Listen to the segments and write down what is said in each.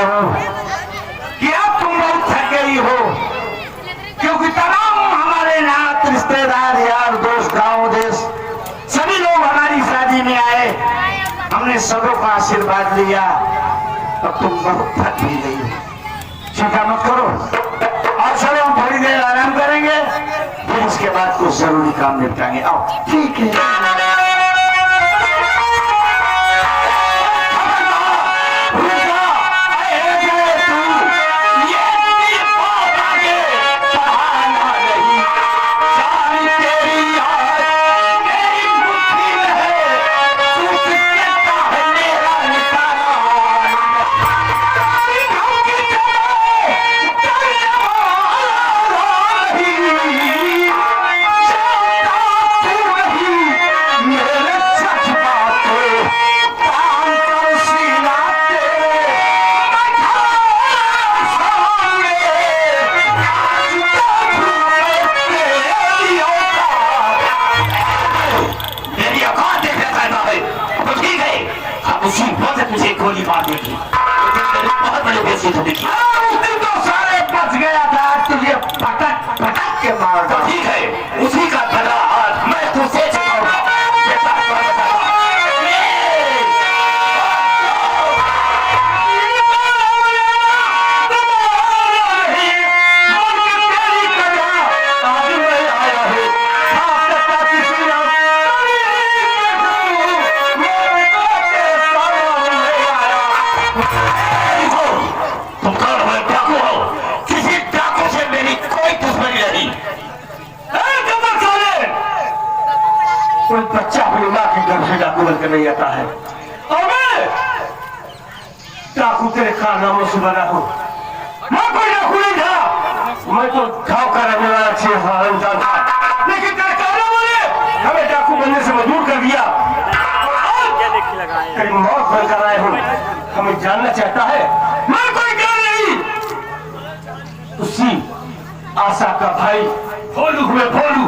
हूँ कि अब तुम बहुत थक गई हो, क्योंकि तमाम हमारे नात रिश्तेदार यार दोस्त गांव देश सभी लोग हमारी शादी में आए, हमने सबों का आशीर्वाद लिया। अब तुम बहुत थक भी गई हो, चिंता मत करो और चलो हम थोड़ी देर आराम करेंगे, फिर उसके बाद कुछ जरूरी काम निपटाएंगे। आओ। ठीक है। गोली मार देगी, बहुत बड़ी बेइज्जती होगी। उस दिन तो सारे बच गया था, तुझे पटक पटक के मार दो। ठीक है, उसी का बदला आज मैं तुझसे चुकाऊंगा। कोई बच्चा अपनी माँ के घर से डाकू बनकर नहीं आता है, और मैं डाकू तेरे कारनामों से बना हूँ। मैं कोई डाकू नहीं था, मैं तो गाँव का रहने वाला इंसान था, लेकिन तेरे कारनामों ने हमें डाकू बनने से मजबूर कर दिया। तेरी मौत बनकर आए हूँ, हमें जानना चाहता है मैं कोई गैर नहीं, उसी आशा का भाई भोलू हुए भोलू।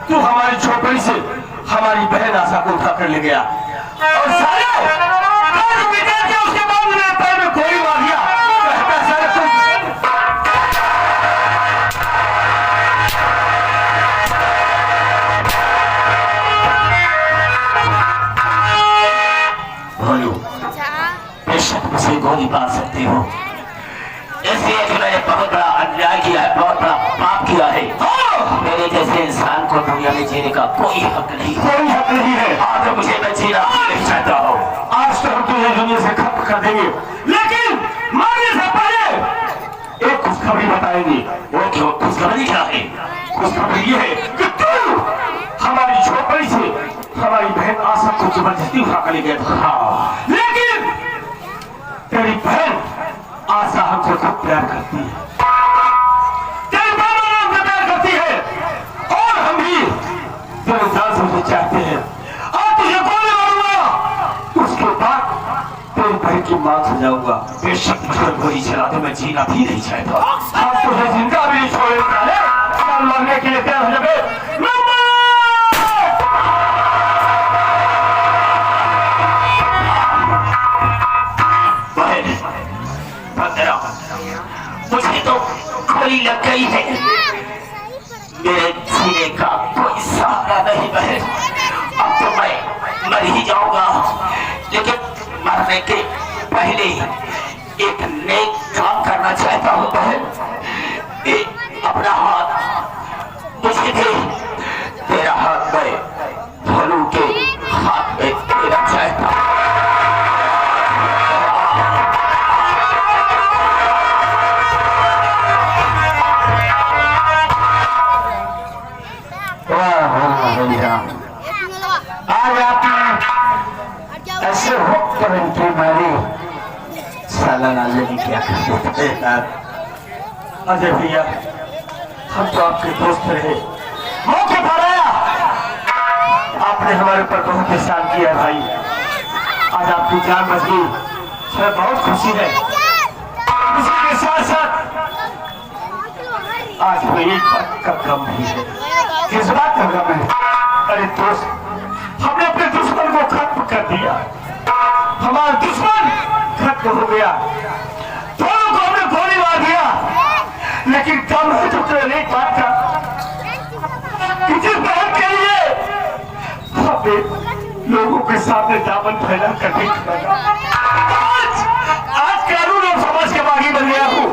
तू हमारी झोपड़ी से हमारी बहन आशा को उठा कर ले गया और सारे उसके बाद मेरे पैर में गोली मार दिया। भोलू, बेशक मुझे गोली मार सकते हो, इसलिए कि मैंने बहुत बड़ा अन्याय किया है, बहुत बड़ा पाप किया है। मेरे जैसे इंसान को दुनिया में जीने का कोई हक नहीं, कोई हक नहीं है। आज मुझे मैं जीना नहीं चाहता हूँ, आज तो हम तुझे दुनिया से खत्म कर देंगे, लेकिन मरने से पहले एक खुशखबरी बताएंगे। वो क्यों? खुशखबरी क्या है? खुशखबरी ये है कि तू हमारी झोपड़ी से हमारी बहन आशा को जबरदस्ती उठा कर ले गया था, लेकिन तेरी बहन आशा हमसे खूब प्यार करती है, तेरी बहन हमसे प्यार करती है, और हम भी तेरे जान से चाहते हैं। और तुझे गोली मारूंगा, उसके बाद तेरी बहन की मां से जाऊंगा। बेशक मुझे गोली चला दे, मैं जीना भी नहीं चाहता। हम तुझे जिंदा भी नहीं छोड़ेंगे, मरने के लिए तैयार हो जाए। मुझे तो गोली लग गई है, मेरे जीने का कोई सहारा नहीं बहन, अब तो मैं मर ही जाऊंगा, लेकिन मरने के पहले एक नेक काम करना चाहता हूँ बहन। अपना हाथ मुझे दे, तेरा हाथ मैं भोलू के हाथ में देना चाहता हूँ। आज आपने ऐसे हुक्म के मारे सालाना लेकिन क्या करते हैं? अजय भैया, हम तो आपके दोस्त रहे, मौके पर आया आपने हमारे ऊपर बहुत एहसान किया है भाई। आज आपकी जान बच गई, हमें बहुत खुशी है। इसी के साथ साथ आज तो एक बात का गम भी है। किस बात का गम है? अरे दोस्त, हमने अपने दुश्मन को खत्म कर दिया, हमारा दुश्मन खत्म हो गया, दोनों को हमने गोली मार दिया। लेकिन गम है तो केवल एक बात का कि जिस बहन के लिए हमने लोगों के सामने दामन फैला कर नहीं खड़ा, आज कानून और समाज के बागी बन गया हूँ,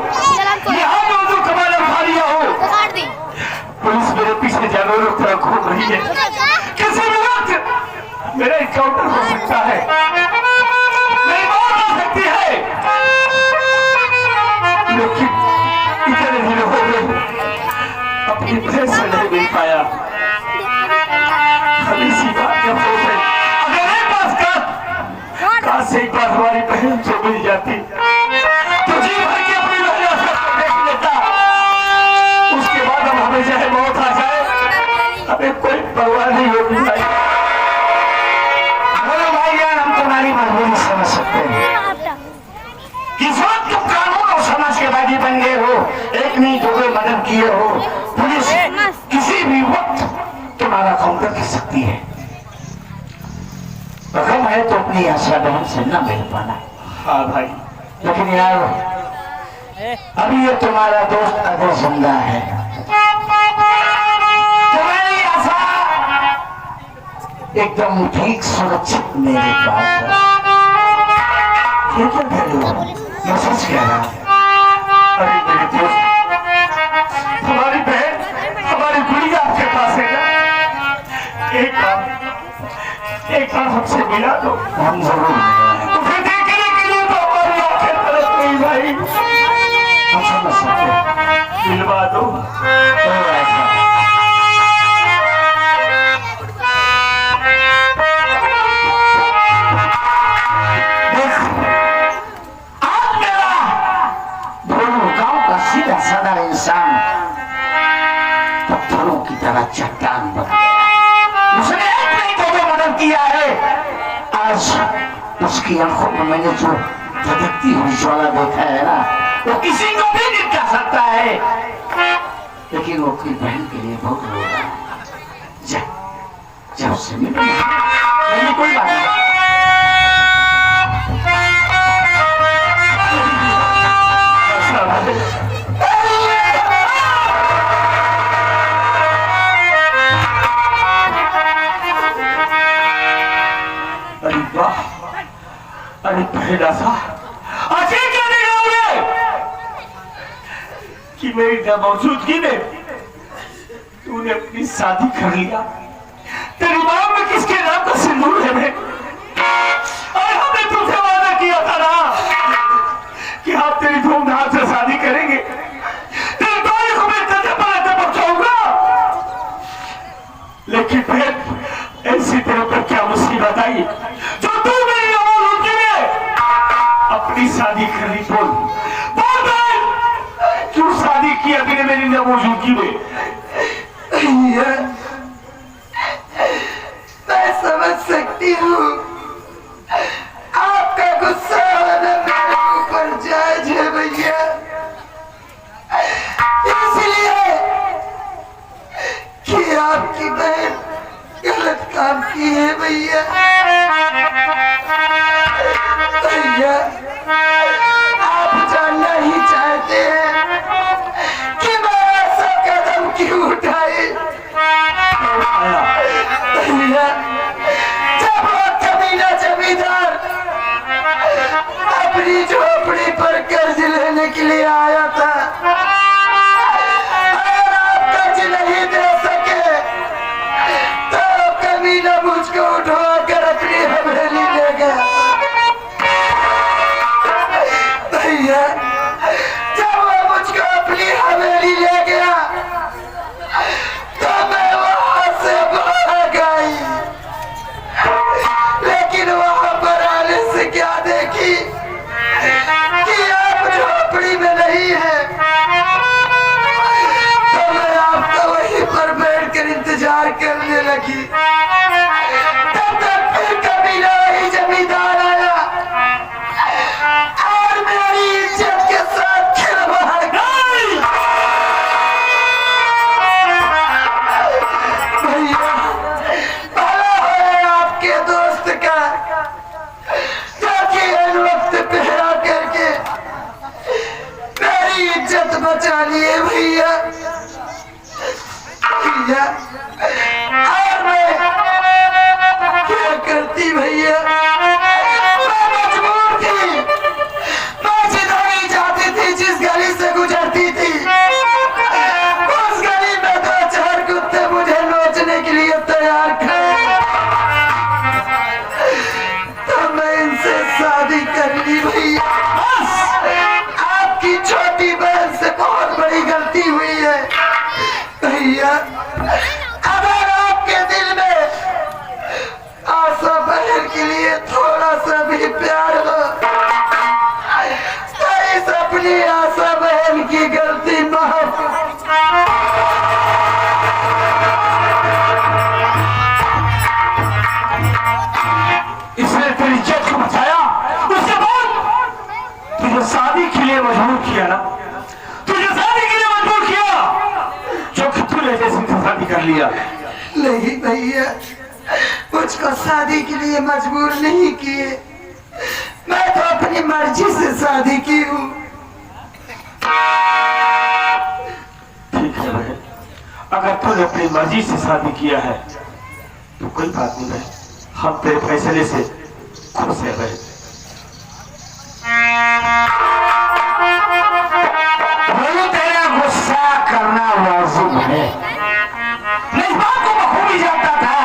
यहाँ मौजूद कमाल उठा लिया हूँ। पुलिस मेरे पीछे जानवरों की तरह घूम रही है, किसी भी वक्त मेरा एनकाउंटर हो सकता है, मेरी मौत हो सकती है। लेकिन इतने दिन हो गए अपनी बहन से नहीं मिल पाया। हम इसी बात का सोच है, अगर मेरे पास काश से एक बार हमारी बहन से मिल जाती तो जी भर के अपनी बहन को देख लेता। उसके बाद हम हमें चाहे मौत आ जाए, हमें कोई परवाह नहीं होगी। भाई जान, हम तुम्हारी मजबूरी समझ सकते हैं। इस वक्त तुम कानून और समाज के बागी बन गए हो, एक नहीं दो मदद किए हो। पुलिस किसी भी वक्त तुम्हारा काउंटर कर सकती है। रकम है तो अपनी आशा बहन से न मिल पाना। हाँ भाई, लेकिन यार अभी ये तुम्हारा दोस्त अगर जिंदा है, तुम्हारी आशा एकदम ठीक सुरक्षित मेरे पास है। ये क्या कर रहे हो? मैं सच कह रहा हूँ। अरे मेरे दोस्त, हमारी बहन, हमारी गुड़िया आपके पास है क्या? एक बार हमसे मिला दो, हम जरूर मिलेंगे। उसे देखने के लिए तो हमारी आंखें तरस गई भाई। हम समझ सकते हैं, मिलवा दो। आज मेरा दोनों गांव का सीधा साधा इंसान पत्थरों की तरह चट्टान बन गया। उसने किया है। आज उसकी आंखों में मैंने जो धधकती हुई ज्वाला देखा है ना, वो किसी को भी निपटा सकता है। लेकिन वो अपनी बहन के लिए बहुत रो रहा है। जब उससे मिलना नहीं, कोई बात नहीं। अरे पहला सा अजय क्या देखा कि मेरी मौजूदगी में तूने अपनी शादी कर लिया। तेरी मां में किसके नाम का सिंदूर है? और हमने तुझसे वादा किया था ना कि हम तेरी धूमधाम से शादी करेंगे, तेरी तारीख को मैं तेरे पर पहुंचाऊंगा। लेकिन फिर ऐसी तेरे पर क्या मुसीबत आई जो तू मेरी अपनी शादी कर ली? बोल क्यों शादी की अभी ने मेरी मौजूदगी में? मैं समझ सकती हूँ आपका गुस्सा होना मेरे ऊपर जायज है भैया, इसलिए कि आपकी बहन गलत काम की है भैया। भैया आप जानना ही चाहते हैं कि मैं ऐसा कदम क्यों उठाई? भैया, जब वो कमीना जमींदार अपनी झोपड़ी पर कर्ज लेने के लिए आया था और आप कर्ज नहीं दे सके, तो कमीना मुझको उठवाकर अपनी हवेली ले गया। जब वो मुझको अपनी हवेली ले गया तो मैं वहां से भाग आई, लेकिन वहां पर आने से क्या देखी कि आप झोपड़ी में नहीं है। तो मैं आपका वहीं पर बैठकर इंतजार करने लगी। तब तक फिर कभी नहीं जमींदार आया और मेरी इज्जत के साथ खिलवाड़ की। किया ना, तुझे शादी के लिए मजबूर किया, जो कि तूने जैसे से शादी कर लिया। नहीं भैया, मुझको शादी के लिए मजबूर नहीं किए, मैं तो अपनी मर्जी से शादी की हूँ। ठीक है भाई, अगर तूने अपनी मर्जी से शादी किया है तो कोई बात नहीं भाई, हम तेरे फैसले से खुश है भाई। तेरा गुस्सा करना वाजिब है, मैं इस बात को बखूबी जानता था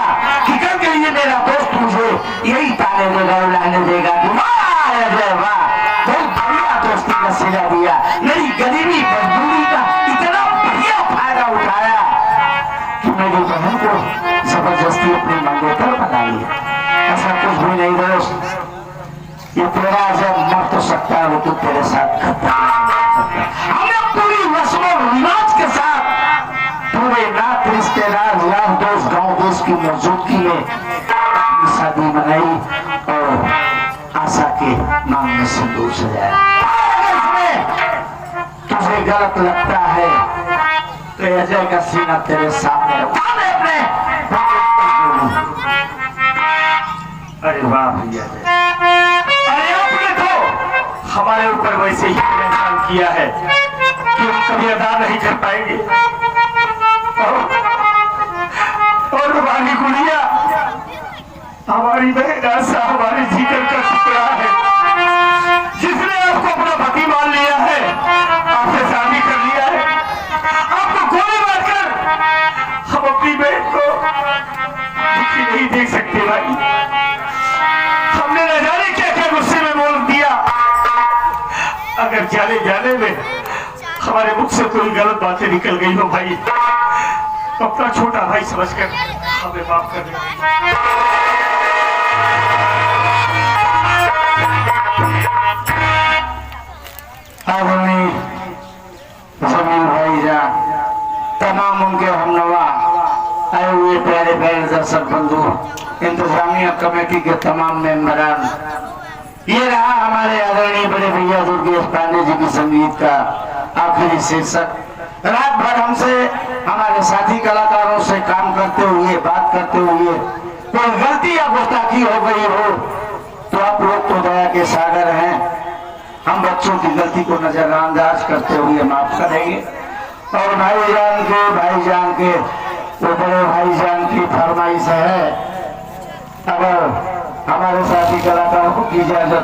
कि कल के लिए मेरा दोस्त मुझे यही ताने देगा, उड़ाने देगा कि वाह अजय वाह, बहुत बढ़िया दोस्ती का सिला दिया, मेरी गरीबी मजबूरी का इतना बढ़िया फायदा उठाया कि मेरी बहन को जबरदस्ती अपनी मंगेतर बना लिया। ऐसा कुछ भी नहीं दोस्त, ये तेरा जब मर तो सकता है, वो तो तेरे साथ हमने पूरी रस्म और रिवाज के साथ पूरे नात रिश्तेदार यार दोस्त गांव देश की मौजूदगी में अपनी शादी मनाई और आशा के नाम में सिंदूर सजाया। अगर इसमें तुझे गलत लगता है तो अजय का सीना तेरे सामने अपने। अरे वाह भैया, अरे आपने तो हमारे ऊपर वैसे ही एहसान किया है कि हम कभी अदा नहीं कर पाएंगे। और हमारी गुड़िया, हमारी बहन आशा हमारे जीवन का टुकड़ा है, जिसने आपको अपना पति मान लिया है, आपसे शादी कर लिया है, आपको गोली मारकर हम अपनी बहन को दुखी नहीं देख सकते भाई। हमने न जाने क्या क्या गुस्से में बोल दिया, अगर जाने जाने में हमारे मुख से कोई गलत बातें निकल गई हो भाई, अपना छोटा भाई समझकर हमें माफ कर दे। आदरणीय जमील भाईजान, तमाम उनके हमनवा, आए हुए प्यारे प्यारे दर्शक बंधु, इंतजामिया कमेटी के तमाम मेंबरान, ये रहा हमारे आदरणीय बड़े भैया दुर्गेश पांडे जी की संगीत का आखिरी शीर्षक। रात भर हमसे, हमारे साथी कलाकारों से काम करते हुए, बात करते हुए कोई गलती या गुस्ताखी हो गई हो तो आप लोग तो दया के सागर हैं, हम बच्चों की गलती को नजरअंदाज करते हुए माफ करेंगे। और भाईजान के वो बड़े भाईजान की फरमाइश है, अगर हमारे साथी कलाकारों को की इजाजत